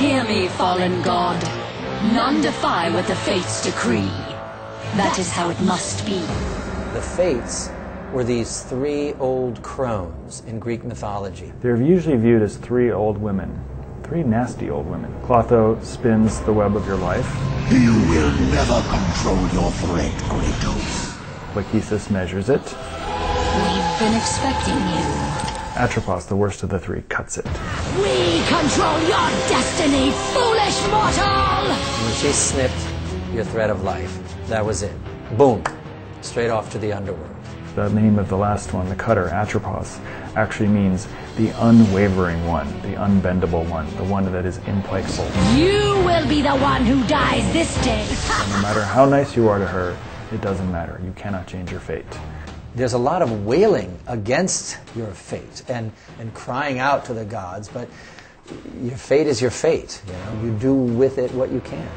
Hear me, fallen god. None defy what the fates decree. That is how it must be. The fates were these three old crones in Greek mythology. They're usually viewed as three old women. Three nasty old women. Clotho spins the web of your life. You will never control your threat, Kratos. Lachesis measures it. We've been expecting you. Atropos, the worst of the three, cuts it. We control your destiny, foolish mortal! When she snipped your thread of life, that was it. Boom. Straight off to the underworld. The name of the last one, the cutter, Atropos, actually means the unwavering one, the unbendable one, the one that is implacable. You will be the one who dies this day. No matter how nice you are to her, it doesn't matter. You cannot change your fate. There's a lot of wailing against your fate and crying out to the gods, but your fate is your fate. You know, you do with it what you can.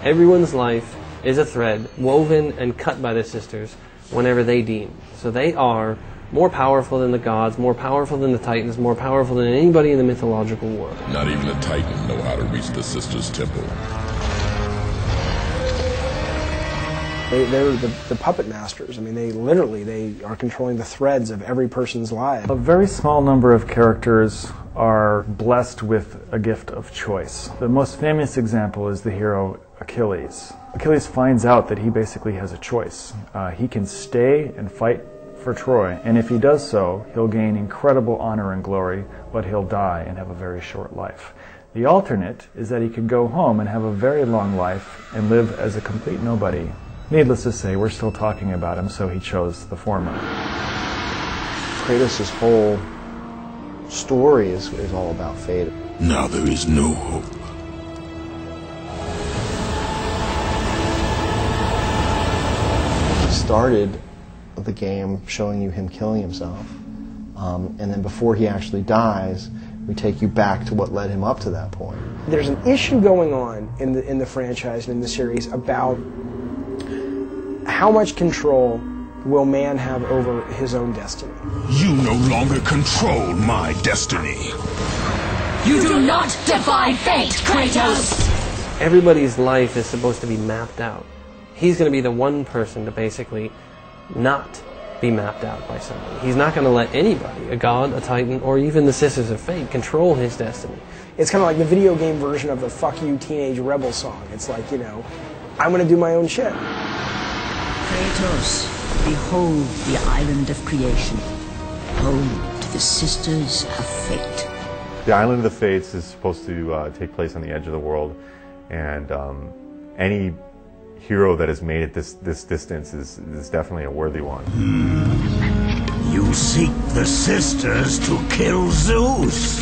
Everyone's life is a thread woven and cut by the sisters whenever they deem. So they are more powerful than the gods, more powerful than the Titans, more powerful than anybody in the mythological world. Not even the Titans know how to reach the sisters' temple. They're the puppet masters. I mean, they are controlling the threads of every person's life. A very small number of characters are blessed with a gift of choice. The most famous example is the hero Achilles. Achilles finds out that he basically has a choice. He can stay and fight for Troy, and if he does so, he'll gain incredible honor and glory, but he'll die and have a very short life. The alternate is that he could go home and have a very long life and live as a complete nobody. Needless to say, we're still talking about him, so he chose the former. Kratos' whole story is all about fate. Now there is no hope. Started the game showing you him killing himself, and then before he actually dies, we take you back to what led him up to that point. There's an issue going on in the franchise and in the series about how much control will man have over his own destiny. You no longer control my destiny. You do not defy fate, Kratos! Everybody's life is supposed to be mapped out. He's going to be the one person to basically not be mapped out by somebody. He's not going to let anybody, a god, a titan, or even the Sisters of Fate, control his destiny. It's kind of like the video game version of the "Fuck You, Teenage Rebel" song. It's like, you know, I'm going to do my own shit. Kratos, behold the island of creation. Hold the Sisters of Fate. The Island of the Fates is supposed to take place on the edge of the world, and any hero that has made it this distance is definitely a worthy one. You seek the sisters to kill Zeus.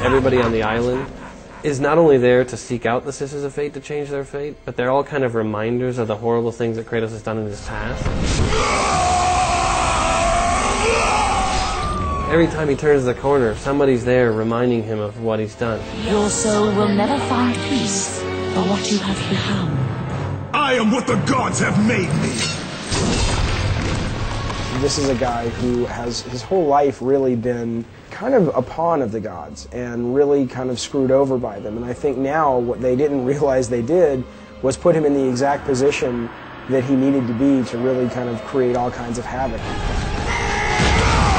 Everybody on the island is not only there to seek out the Sisters of Fate to change their fate, but they're all kind of reminders of the horrible things that Kratos has done in his past. Every time he turns the corner, somebody's there reminding him of what he's done. Your soul will never find peace for what you have become. I am what the gods have made me. This is a guy who has his whole life really been kind of a pawn of the gods and really kind of screwed over by them. And I think now what they didn't realize they did was put him in the exact position that he needed to be to really kind of create all kinds of havoc.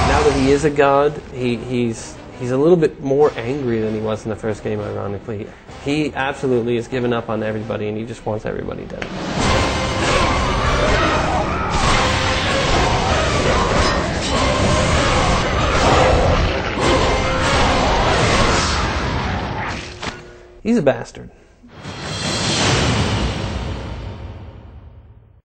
Now that he is a god, he's a little bit more angry than he was in the first game, ironically. He absolutely has given up on everybody, and he just wants everybody dead. He's a bastard.